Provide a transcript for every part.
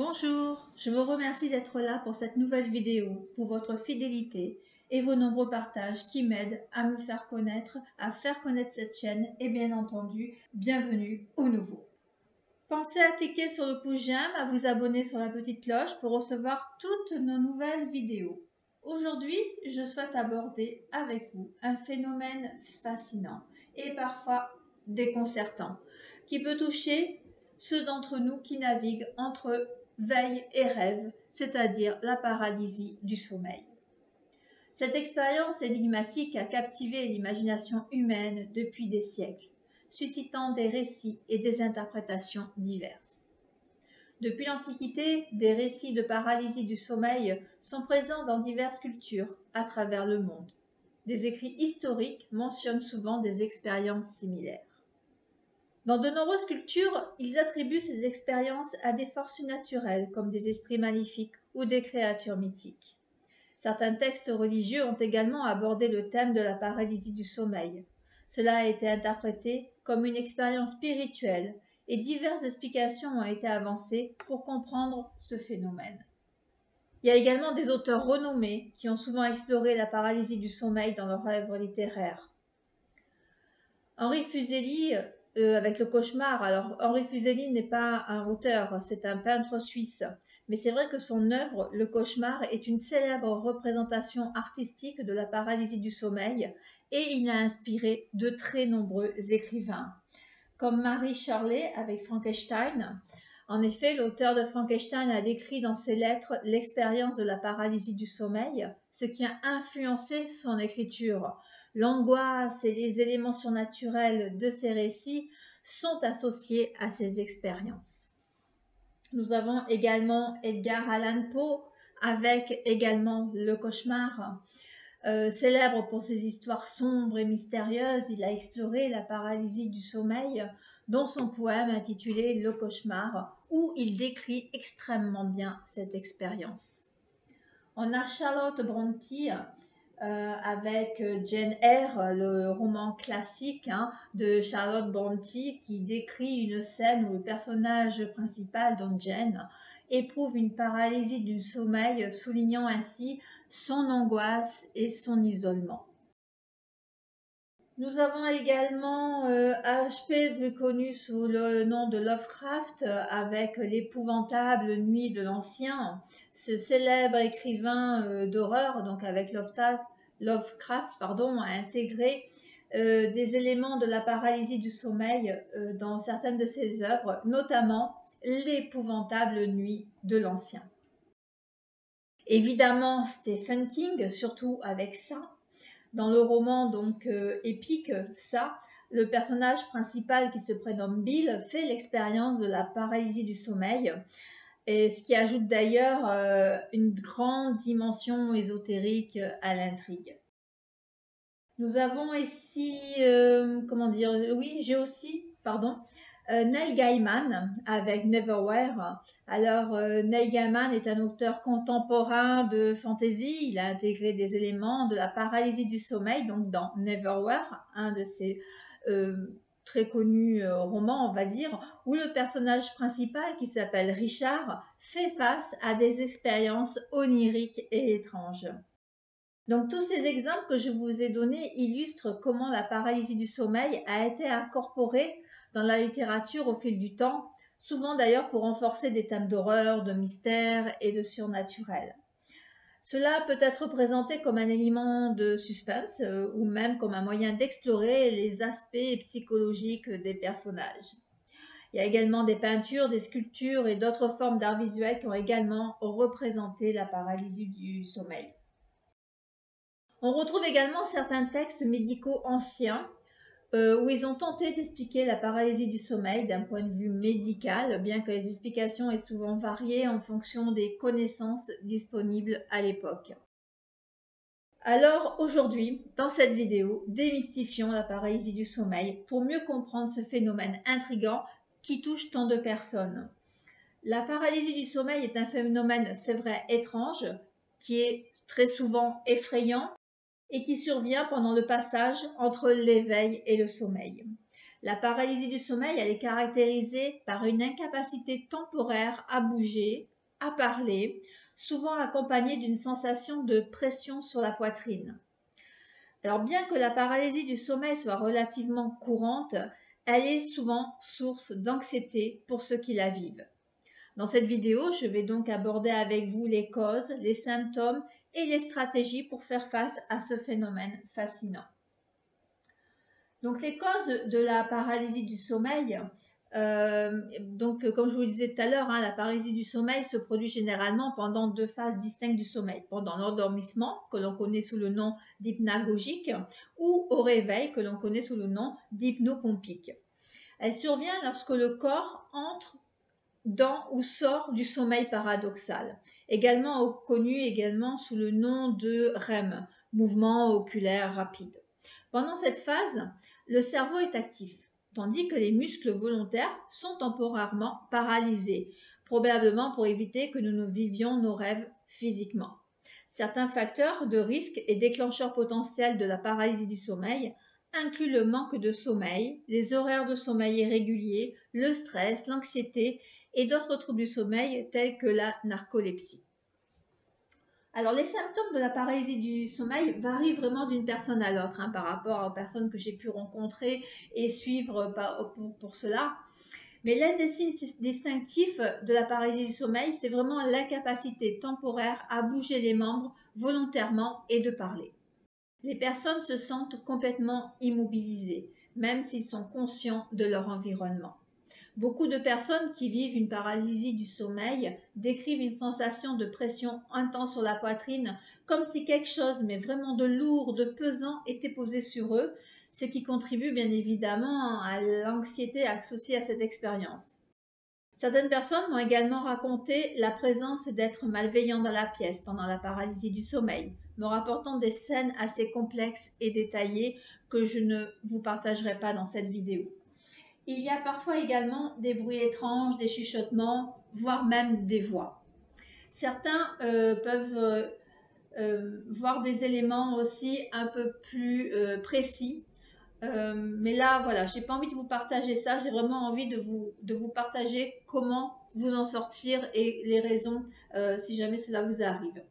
Bonjour, je vous remercie d'être là pour cette nouvelle vidéo, pour votre fidélité et vos nombreux partages qui m'aident à me faire connaître, à faire connaître cette chaîne et bien entendu, bienvenue aux nouveaux. Pensez à cliquer sur le pouce j'aime, à vous abonner sur la petite cloche pour recevoir toutes nos nouvelles vidéos. Aujourd'hui, je souhaite aborder avec vous un phénomène fascinant et parfois déconcertant qui peut toucher ceux d'entre nous qui naviguent entre veille et rêve, c'est-à-dire la paralysie du sommeil. Cette expérience énigmatique a captivé l'imagination humaine depuis des siècles, suscitant des récits et des interprétations diverses. Depuis l'Antiquité, des récits de paralysie du sommeil sont présents dans diverses cultures à travers le monde. Des écrits historiques mentionnent souvent des expériences similaires. Dans de nombreuses cultures, ils attribuent ces expériences à des forces surnaturelles comme des esprits maléfiques ou des créatures mythiques. Certains textes religieux ont également abordé le thème de la paralysie du sommeil. Cela a été interprété comme une expérience spirituelle et diverses explications ont été avancées pour comprendre ce phénomène. Il y a également des auteurs renommés qui ont souvent exploré la paralysie du sommeil dans leurs œuvres littéraires. Henri Fuseli, avec le cauchemar. Alors, Henri Fuseli n'est pas un auteur, c'est un peintre suisse. Mais c'est vrai que son œuvre, Le Cauchemar, est une célèbre représentation artistique de la paralysie du sommeil et il a inspiré de très nombreux écrivains, comme Mary Shelley avec Frankenstein. En effet, l'auteur de Frankenstein a décrit dans ses lettres l'expérience de la paralysie du sommeil, ce qui a influencé son écriture. L'angoisse et les éléments surnaturels de ces récits sont associés à ces expériences. Nous avons également Edgar Allan Poe avec également Le Cauchemar. Célèbre pour ses histoires sombres et mystérieuses, il a exploré la paralysie du sommeil dans son poème intitulé Le Cauchemar, où il décrit extrêmement bien cette expérience. On a Charlotte Brontë avec Jane Eyre, le roman classique de Charlotte Brontë qui décrit une scène où le personnage principal, donc Jane, éprouve une paralysie du sommeil, soulignant ainsi son angoisse et son isolement. Nous avons également H.P. plus connu sous le nom de Lovecraft avec l'épouvantable Nuit de l'Ancien, ce célèbre écrivain d'horreur, donc avec Lovecraft, a intégré des éléments de la paralysie du sommeil dans certaines de ses œuvres, notamment l'épouvantable Nuit de l'Ancien. Évidemment, Stephen King, surtout avec ça. Dans le roman épique, ça, le personnage principal qui se prénomme Bill fait l'expérience de la paralysie du sommeil, et ce qui ajoute d'ailleurs une grande dimension ésotérique à l'intrigue. Nous avons ici, Neil Gaiman avec Neverwhere. Alors, Neil Gaiman est un auteur contemporain de fantasy. Il a intégré des éléments de la paralysie du sommeil, donc dans Neverwhere, un de ses très connus romans, on va dire, où le personnage principal, qui s'appelle Richard, fait face à des expériences oniriques et étranges. Donc tous ces exemples que je vous ai donnés illustrent comment la paralysie du sommeil a été incorporée dans la littérature au fil du temps, souvent d'ailleurs pour renforcer des thèmes d'horreur, de mystère et de surnaturel. Cela peut être présenté comme un élément de suspense ou même comme un moyen d'explorer les aspects psychologiques des personnages. Il y a également des peintures, des sculptures et d'autres formes d'art visuel qui ont également représenté la paralysie du sommeil. On retrouve également certains textes médicaux anciens où ils ont tenté d'expliquer la paralysie du sommeil d'un point de vue médical, bien que les explications aient souvent varié en fonction des connaissances disponibles à l'époque. Alors aujourd'hui, dans cette vidéo, démystifions la paralysie du sommeil pour mieux comprendre ce phénomène intrigant qui touche tant de personnes. La paralysie du sommeil est un phénomène, c'est vrai, étrange, qui est très souvent effrayant, et qui survient pendant le passage entre l'éveil et le sommeil. La paralysie du sommeil, elle est caractérisée par une incapacité temporaire à bouger, à parler, souvent accompagnée d'une sensation de pression sur la poitrine. Alors bien que la paralysie du sommeil soit relativement courante, elle est souvent source d'anxiété pour ceux qui la vivent. Dans cette vidéo, je vais donc aborder avec vous les causes, les symptômes et les stratégies pour faire face à ce phénomène fascinant. Donc les causes de la paralysie du sommeil, comme je vous le disais tout à l'heure, la paralysie du sommeil se produit généralement pendant deux phases distinctes du sommeil, pendant l'endormissement, que l'on connaît sous le nom d'hypnagogique, ou au réveil, que l'on connaît sous le nom d'hypnopompique. Elle survient lorsque le corps entre dans ou sort du sommeil paradoxal, connu également sous le nom de REM, mouvement oculaire rapide. Pendant cette phase, le cerveau est actif, tandis que les muscles volontaires sont temporairement paralysés, probablement pour éviter que nous ne vivions nos rêves physiquement. Certains facteurs de risque et déclencheurs potentiels de la paralysie du sommeil incluent le manque de sommeil, les horaires de sommeil irréguliers, le stress, l'anxiété et d'autres troubles du sommeil tels que la narcolepsie. Alors, les symptômes de la paralysie du sommeil varient vraiment d'une personne à l'autre par rapport aux personnes que j'ai pu rencontrer et suivre pour cela. Mais l'un des signes distinctifs de la paralysie du sommeil, c'est vraiment l'incapacité temporaire à bouger les membres volontairement et de parler. Les personnes se sentent complètement immobilisées, même s'ils sont conscients de leur environnement. Beaucoup de personnes qui vivent une paralysie du sommeil décrivent une sensation de pression intense sur la poitrine, comme si quelque chose, mais vraiment de lourd, de pesant, était posé sur eux, ce qui contribue bien évidemment à l'anxiété associée à cette expérience. Certaines personnes m'ont également raconté la présence d'êtres malveillants dans la pièce pendant la paralysie du sommeil, me rapportant des scènes assez complexes et détaillées que je ne vous partagerai pas dans cette vidéo. Il y a parfois également des bruits étranges, des chuchotements, voire même des voix. Certains peuvent voir des éléments aussi un peu plus précis. Mais là, voilà, j'ai pas envie de vous partager ça. J'ai vraiment envie de vous partager comment vous en sortir et les raisons si jamais cela vous arrive.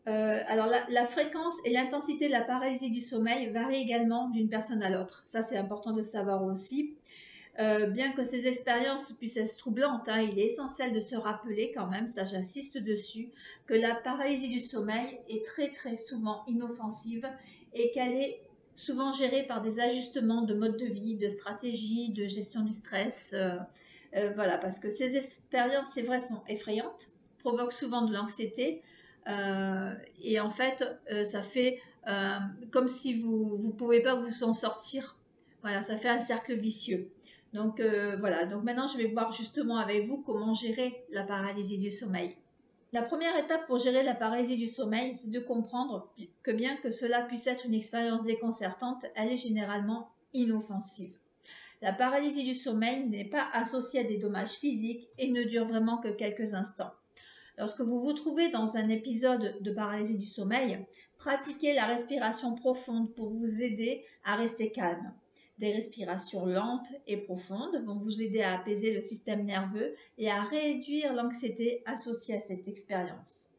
Alors, la fréquence et l'intensité de la paralysie du sommeil varient également d'une personne à l'autre. Ça, c'est important de le savoir aussi. Bien que ces expériences puissent être troublantes, il est essentiel de se rappeler quand même, ça j'insiste dessus, que la paralysie du sommeil est très très souvent inoffensive et qu'elle est souvent gérée par des ajustements de mode de vie, de stratégie, de gestion du stress. Voilà, parce que ces expériences, c'est vrai, sont effrayantes, provoquent souvent de l'anxiété et en fait, ça fait comme si vous ne pouvez pas vous en sortir. Voilà, ça fait un cercle vicieux. Donc voilà, donc maintenant je vais voir justement avec vous comment gérer la paralysie du sommeil. La première étape pour gérer la paralysie du sommeil, c'est de comprendre que bien que cela puisse être une expérience déconcertante, elle est généralement inoffensive. La paralysie du sommeil n'est pas associée à des dommages physiques et ne dure vraiment que quelques instants. Lorsque vous vous trouvez dans un épisode de paralysie du sommeil, pratiquez la respiration profonde pour vous aider à rester calme. Des respirations lentes et profondes vont vous aider à apaiser le système nerveux et à réduire l'anxiété associée à cette expérience.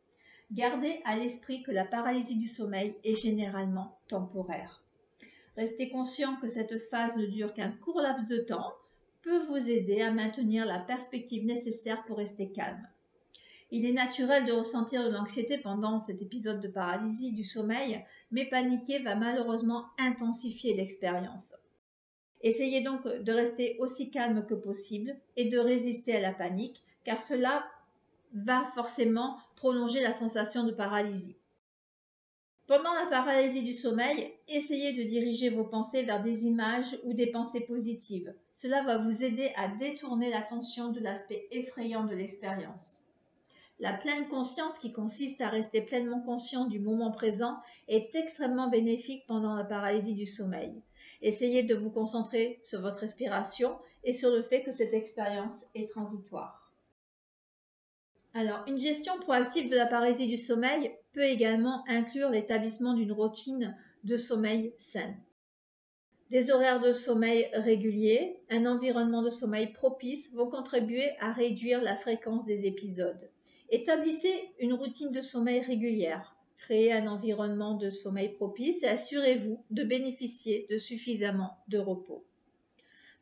Gardez à l'esprit que la paralysie du sommeil est généralement temporaire. Restez conscient que cette phase ne dure qu'un court laps de temps, peut vous aider à maintenir la perspective nécessaire pour rester calme. Il est naturel de ressentir de l'anxiété pendant cet épisode de paralysie du sommeil, mais paniquer va malheureusement intensifier l'expérience. Essayez donc de rester aussi calme que possible et de résister à la panique, car cela va forcément prolonger la sensation de paralysie. Pendant la paralysie du sommeil, essayez de diriger vos pensées vers des images ou des pensées positives. Cela va vous aider à détourner l'attention de l'aspect effrayant de l'expérience. La pleine conscience, qui consiste à rester pleinement conscient du moment présent, est extrêmement bénéfique pendant la paralysie du sommeil. Essayez de vous concentrer sur votre respiration et sur le fait que cette expérience est transitoire. Alors, une gestion proactive de la paralysie du sommeil peut également inclure l'établissement d'une routine de sommeil saine. Des horaires de sommeil réguliers, un environnement de sommeil propice vont contribuer à réduire la fréquence des épisodes. Établissez une routine de sommeil régulière. Créez un environnement de sommeil propice et assurez-vous de bénéficier de suffisamment de repos.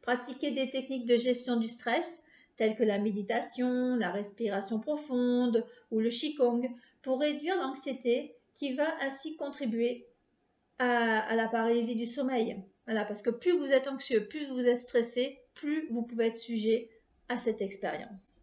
Pratiquez des techniques de gestion du stress telles que la méditation, la respiration profonde ou le Qigong pour réduire l'anxiété qui va ainsi contribuer à la paralysie du sommeil. Voilà, parce que plus vous êtes anxieux, plus vous êtes stressé, plus vous pouvez être sujet à cette expérience.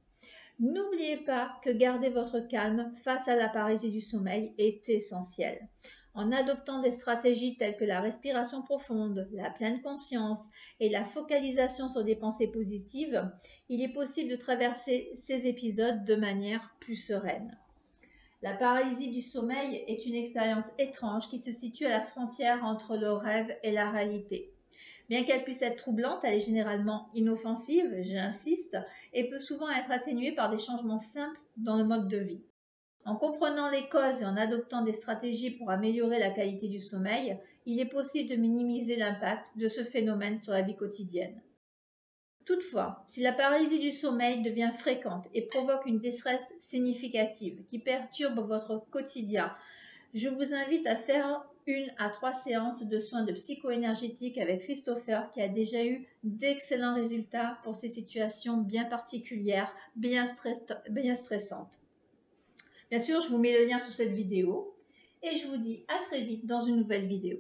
N'oubliez pas que garder votre calme face à la paralysie du sommeil est essentiel. En adoptant des stratégies telles que la respiration profonde, la pleine conscience et la focalisation sur des pensées positives, il est possible de traverser ces épisodes de manière plus sereine. La paralysie du sommeil est une expérience étrange qui se situe à la frontière entre le rêve et la réalité. Bien qu'elle puisse être troublante, elle est généralement inoffensive, j'insiste, et peut souvent être atténuée par des changements simples dans le mode de vie. En comprenant les causes et en adoptant des stratégies pour améliorer la qualité du sommeil, il est possible de minimiser l'impact de ce phénomène sur la vie quotidienne. Toutefois, si la paralysie du sommeil devient fréquente et provoque une détresse significative qui perturbe votre quotidien, je vous invite à faire 1 à 3 séances de soins de psycho-énergétique avec Christopher qui a déjà eu d'excellents résultats pour ces situations bien particulières, bien stressantes. Bien sûr, je vous mets le lien sous cette vidéo et je vous dis à très vite dans une nouvelle vidéo.